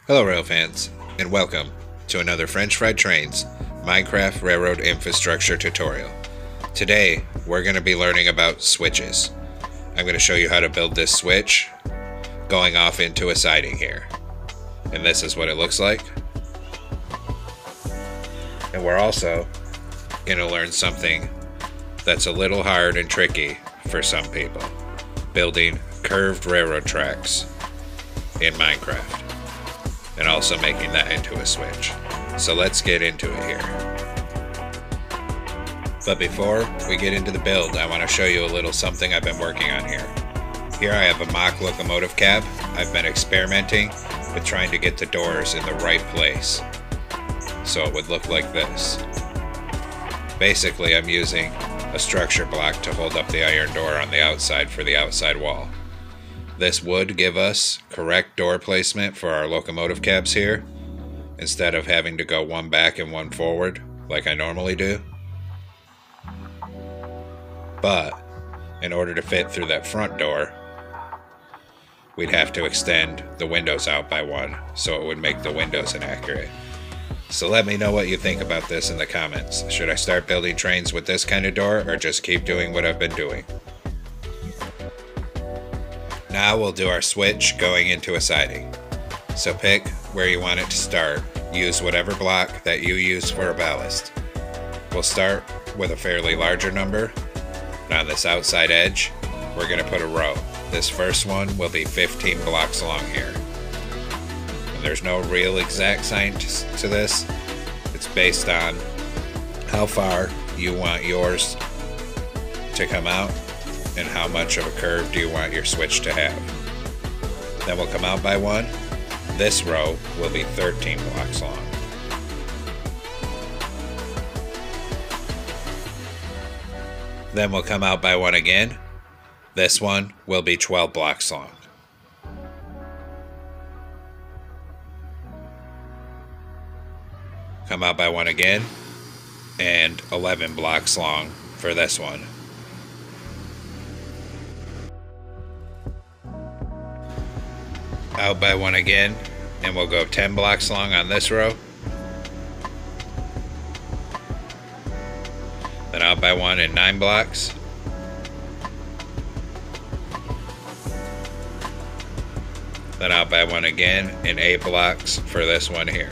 Hello rail fans, and welcome to another French Fried Trains Minecraft Railroad Infrastructure tutorial. Today, we're going to be learning about switches. I'm going to show you how to build this switch going off into a siding here. And this is what it looks like. And we're also going to learn something that's a little hard and tricky for some people. Building curved railroad tracks in Minecraft. And also making that into a switch. So let's get into it here. But before we get into the build, I want to show you a little something I've been working on here. Here I have a mock locomotive cab. I've been experimenting with trying to get the doors in the right place, so it would look like this. Basically, I'm using a structure block to hold up the iron door on the outside for the outside wall. This would give us correct door placement for our locomotive cabs here, instead of having to go one back and one forward like I normally do. But in order to fit through that front door, we'd have to extend the windows out by one, so it would make the windows inaccurate. So let me know what you think about this in the comments. Should I start building trains with this kind of door, or just keep doing what I've been doing? Now we'll do our switch going into a siding. So pick where you want it to start. Use whatever block that you use for a ballast. We'll start with a fairly larger number. And on this outside edge, we're going to put a row. This first one will be 15 blocks long here. And there's no real exact science to this. It's based on how far you want yours to come out and how much of a curve do you want your switch to have. Then we'll come out by one. This row will be 13 blocks long. Then we'll come out by one again. This one will be 12 blocks long. Come out by one again, and 11 blocks long for this one. Out by one again, and we'll go 10 blocks long on this row. Then out by one in 9 blocks. Then out by one again in 8 blocks for this one here.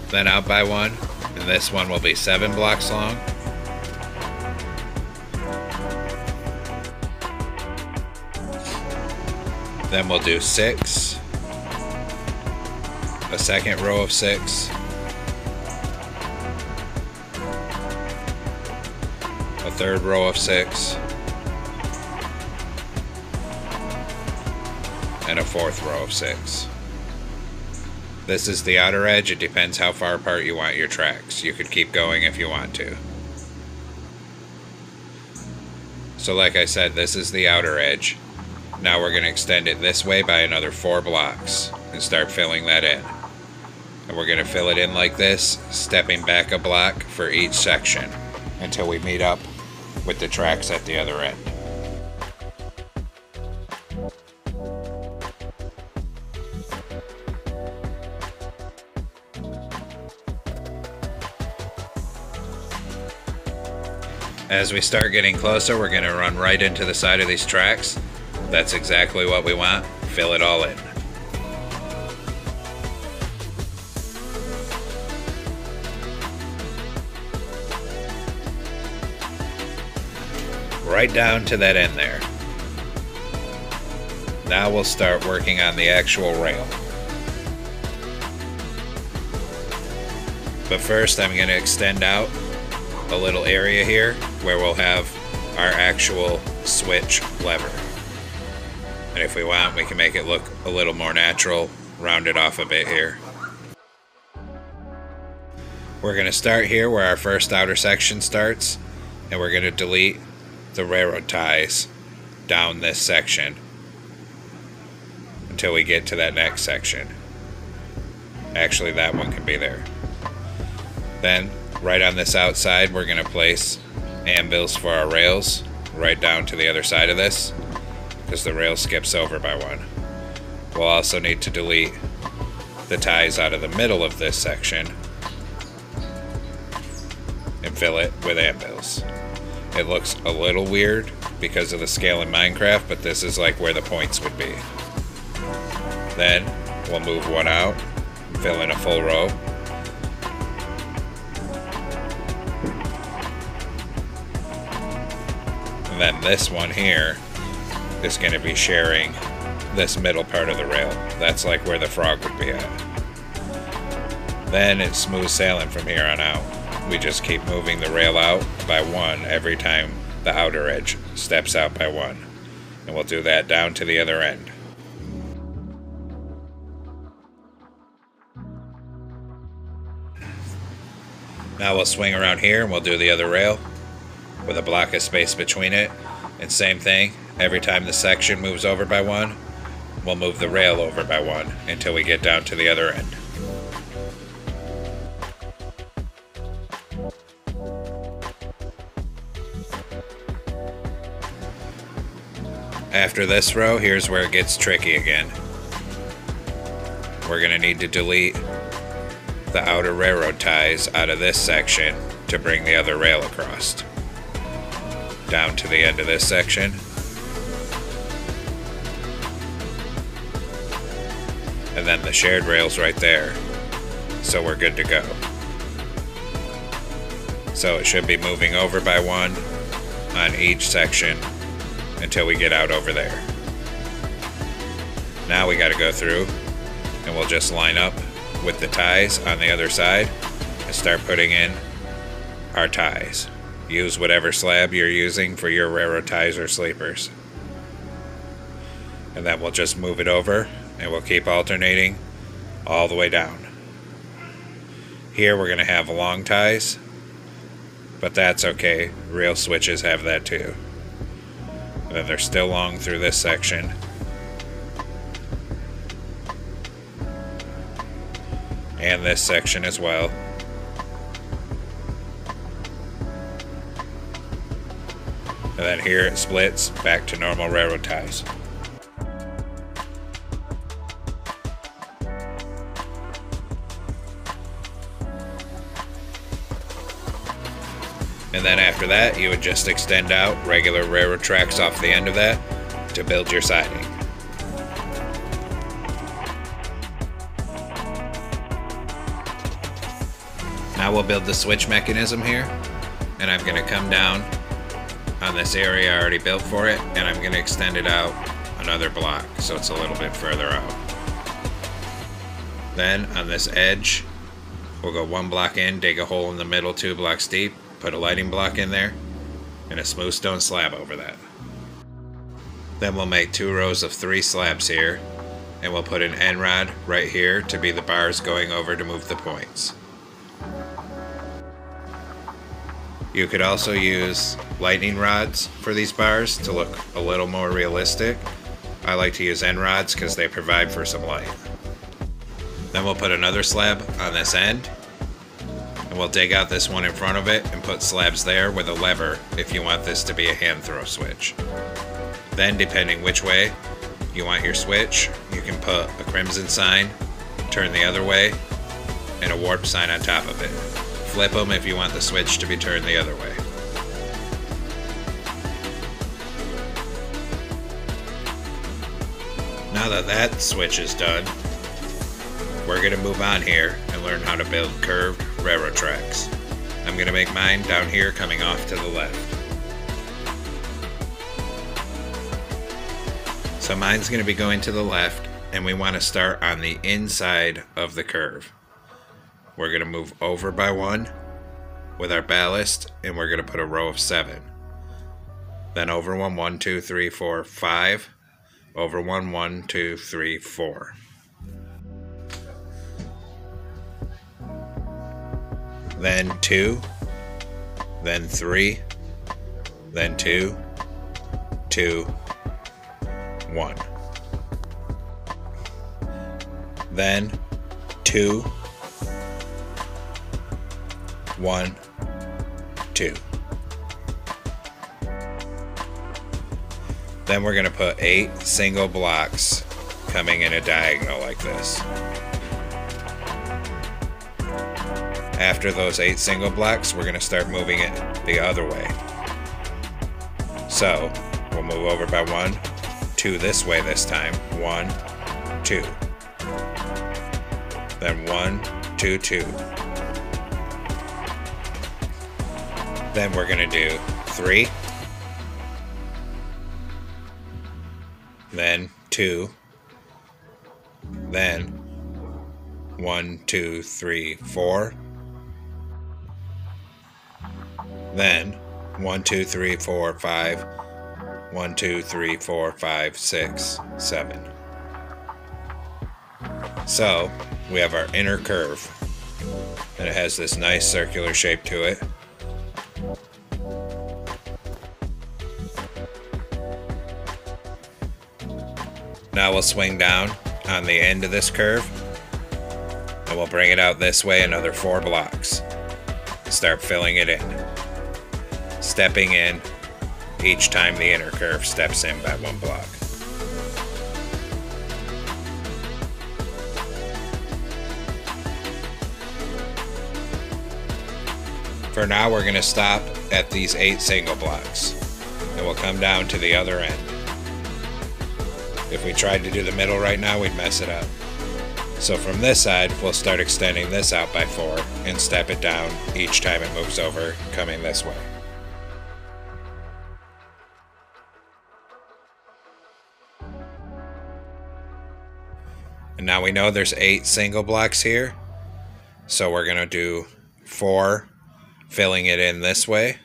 Then out by one, and this one will be 7 blocks long. Then we'll do 6, a second row of 6, a third row of 6, and a fourth row of 6. This is the outer edge. It depends how far apart you want your tracks. You could keep going if you want to. So like I said, this is the outer edge. Now we're going to extend it this way by another 4 blocks and start filling that in. And we're going to fill it in like this, stepping back a block for each section until we meet up with the tracks at the other end. As we start getting closer, we're going to run right into the side of these tracks. That's exactly what we want. Fill it all in. Right down to that end there. Now we'll start working on the actual rail. But first I'm going to extend out a little area here where we'll have our actual switch lever. And if we want, we can make it look a little more natural, round it off a bit here. We're going to start here where our first outer section starts, and we're going to delete the railroad ties down this section until we get to that next section. Actually, that one can be there. Then, right on this outside, we're going to place anvils for our rails right down to the other side of this. because the rail skips over by one. We'll also need to delete the ties out of the middle of this section and fill it with anvils. It looks a little weird because of the scale in Minecraft, but this is like where the points would be. Then we'll move one out, fill in a full row. And then this one here is going to be sharing this middle part of the rail. That's like where the frog would be at. Then it's smooth sailing from here on out. We just keep moving the rail out by one every time the outer edge steps out by one. And we'll do that down to the other end. Now we'll swing around here and we'll do the other rail with a block of space between it. And same thing, every time the section moves over by one, we'll move the rail over by one until we get down to the other end. After this row, here's where it gets tricky again. We're going to need to delete the outer railroad ties out of this section to bring the other rail across. Down to the end of this section. And then the shared rail's right there. So we're good to go. So it should be moving over by one on each section until we get out over there. Now we got to go through and we'll just line up with the ties on the other side and start putting in our ties. Use whatever slab you're using for your railroad ties or sleepers. And then we'll just move it over and we'll keep alternating all the way down. Here we're going to have long ties, but that's okay. Real switches have that too. And then they're still long through this section. And this section as well. And then here it splits back to normal railroad ties. And then after that, you would just extend out regular railroad tracks off the end of that to build your siding. Now we'll build the switch mechanism here, and I'm going to come down on this area I already built for it, and I'm going to extend it out another block so it's a little bit further out. Then on this edge, we'll go one block in, dig a hole in the middle 2 blocks deep, put a lighting block in there, and a smooth stone slab over that. Then we'll make 2 rows of 3 slabs here, and we'll put an end rod right here to be the bars going over to move the points. You could also use lightning rods for these bars to look a little more realistic. I like to use end rods because they provide for some light. Then we'll put another slab on this end, and we'll dig out this one in front of it and put slabs there with a lever if you want this to be a hand throw switch. Then depending which way you want your switch, you can put a crimson sign, turn the other way, and a warp sign on top of it. Flip them if you want the switch to be turned the other way. Now that that switch is done, we're going to move on here and learn how to build curved railroad tracks. I'm going to make mine down here coming off to the left. So mine's going to be going to the left, and we want to start on the inside of the curve. We're going to move over by one with our ballast, and we're going to put a row of 7. Then over 1, 1, 2, 3, 4, 5. Over 1, 1, 2, 3, 4. Then 2. Then 3. Then 2. 2. 1. Then 2. 1, 2. Then we're going to put 8 single blocks coming in a diagonal like this. After those 8 single blocks, we're going to start moving it the other way. So we'll move over by 1, 2 this way this time. 1, 2. Then 1, 2, 2. Then we're going to do 3. Then 2. Then 1, 2, 3, 4. Then 1, 2, 3, 4, 5. 1, 2, 3, 4, 5, 6, 7. So we have our inner curve, and it has this nice circular shape to it. Now we'll swing down on the end of this curve, and we'll bring it out this way another 4 blocks. Start filling it in, stepping in each time the inner curve steps in by 1 block. For now, we're going to stop at these 8 single blocks, and we'll come down to the other end. If we tried to do the middle right now, we'd mess it up. So from this side, we'll start extending this out by 4 and step it down each time it moves over, coming this way. And now we know there's 8 single blocks here, so we're going to do 4, filling it in this way.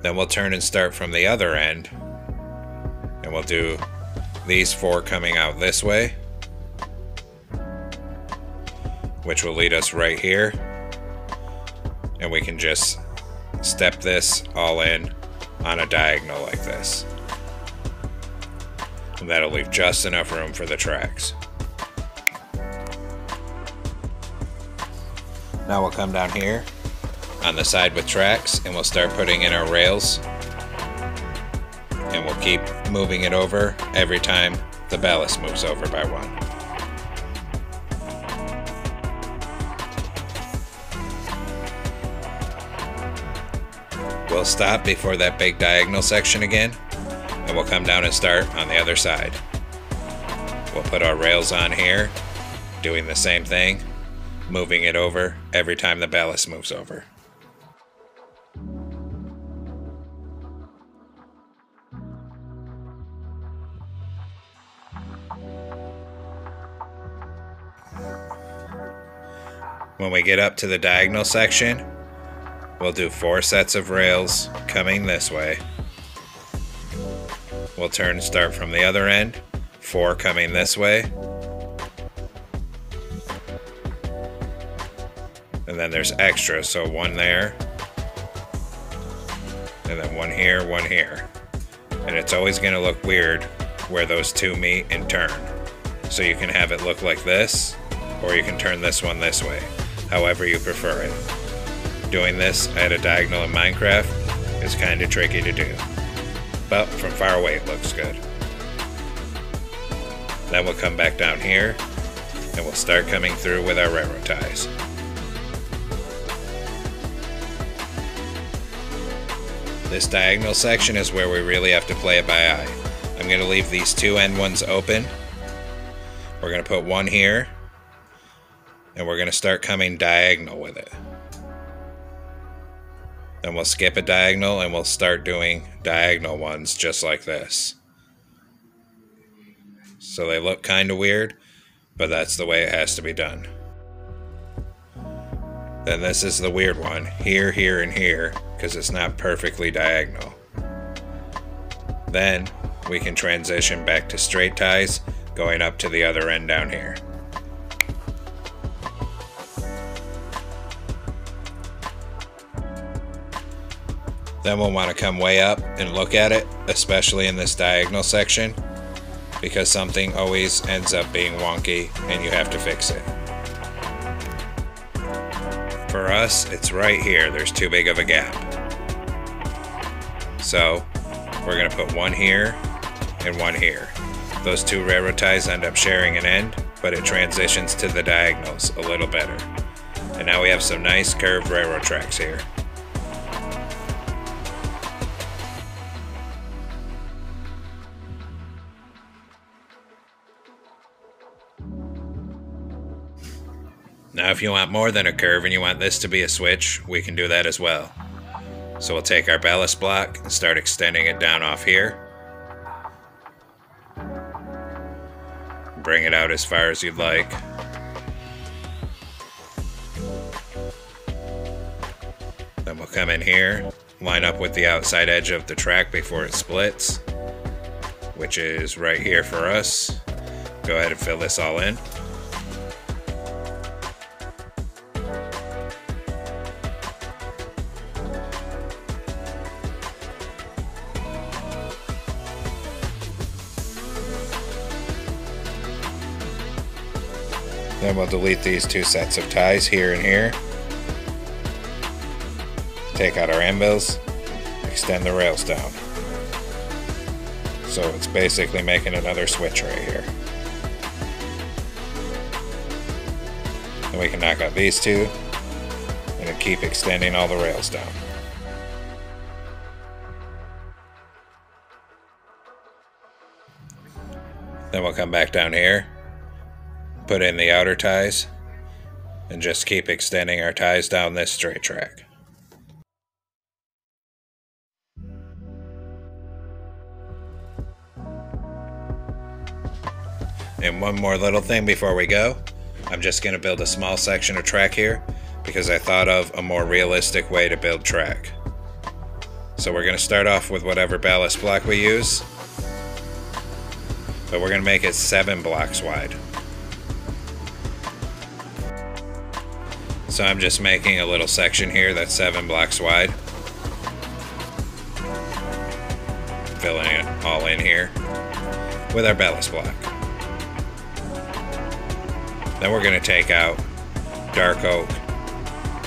Then we'll turn and start from the other end, and we'll do these 4 coming out this way, which will lead us right here, and we can just step this all in on a diagonal like this, and that'll leave just enough room for the tracks. Now we'll come down here on the side with tracks, and we'll start putting in our rails, and we'll keep moving it over every time the ballast moves over by 1. We'll stop before that big diagonal section again, and we'll come down and start on the other side. We'll put our rails on here, doing the same thing, moving it over every time the ballast moves over. When we get up to the diagonal section, we'll do 4 sets of rails coming this way. We'll turn and start from the other end, 4 coming this way. And then there's extra, so 1 there, and then 1 here, 1 here. And it's always going to look weird where those 2 meet and turn. So you can have it look like this, or you can turn this one this way, however you prefer it. Doing this at a diagonal in Minecraft is kind of tricky to do, but from far away it looks good. Then we'll come back down here, and we'll start coming through with our railroad ties. This diagonal section is where we really have to play it by eye. I'm going to leave these 2 end ones open. We're going to put 1 here, and we're going to start coming diagonal with it. Then we'll skip a diagonal, and we'll start doing diagonal ones just like this. So they look kind of weird, but that's the way it has to be done. Then this is the weird one, here, here, and here, because it's not perfectly diagonal. Then we can transition back to straight ties, going up to the other end down here. Then we'll want to come way up and look at it, especially in this diagonal section, because something always ends up being wonky and you have to fix it. For us, it's right here. There's too big of a gap. So we're going to put one here and one here. Those two railroad ties end up sharing an end, but it transitions to the diagonals a little better. And now we have some nice curved railroad tracks here. Now if you want more than a curve and you want this to be a switch, we can do that as well. So we'll take our ballast block and start extending it down off here. Bring it out as far as you'd like. Then we'll come in here, line up with the outside edge of the track before it splits, which is right here for us. Go ahead and fill this all in. Then we'll delete these two sets of ties here and here. Take out our end mills, extend the rails down. So it's basically making another switch right here. And we can knock out these two and then keep extending all the rails down. Then we'll come back down here, put in the outer ties, and just keep extending our ties down this straight track. And one more little thing before we go. I'm just going to build a small section of track here because I thought of a more realistic way to build track. So we're going to start off with whatever ballast block we use, but we're going to make it 7 blocks wide. So I'm just making a little section here that's 7 blocks wide. Filling it all in here with our ballast block. Then we're going to take out dark oak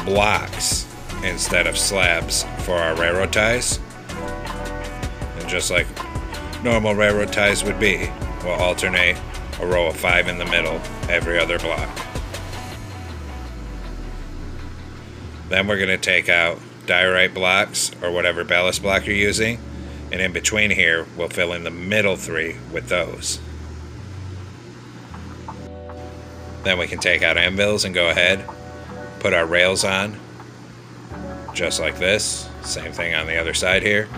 blocks instead of slabs for our railroad ties. And just like normal railroad ties would be, we'll alternate a row of 5 in the middle every other block. Then we're going to take out diorite blocks or whatever ballast block you're using, and in between here we'll fill in the middle 3 with those. Then we can take out anvils and go ahead, put our rails on, just like this. Same thing on the other side here.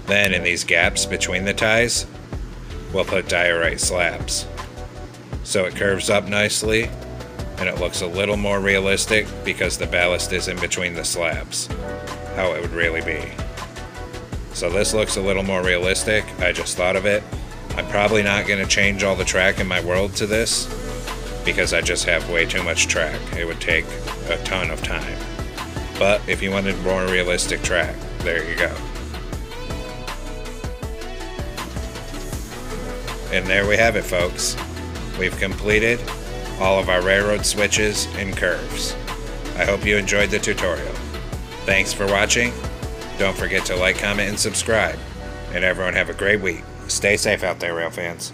Then in these gaps between the ties, we'll put diorite slabs. So it curves up nicely and it looks a little more realistic because the ballast is in between the slabs, how it would really be. So this looks a little more realistic. I just thought of it. I'm probably not going to change all the track in my world to this because I just have way too much track. It would take a ton of time. But if you wanted more realistic track, there you go. And there we have it, folks. We've completed all of our railroad switches and curves. I hope you enjoyed the tutorial. Thanks for watching. Don't forget to like, comment, and subscribe. And everyone have a great week. Stay safe out there, rail fans.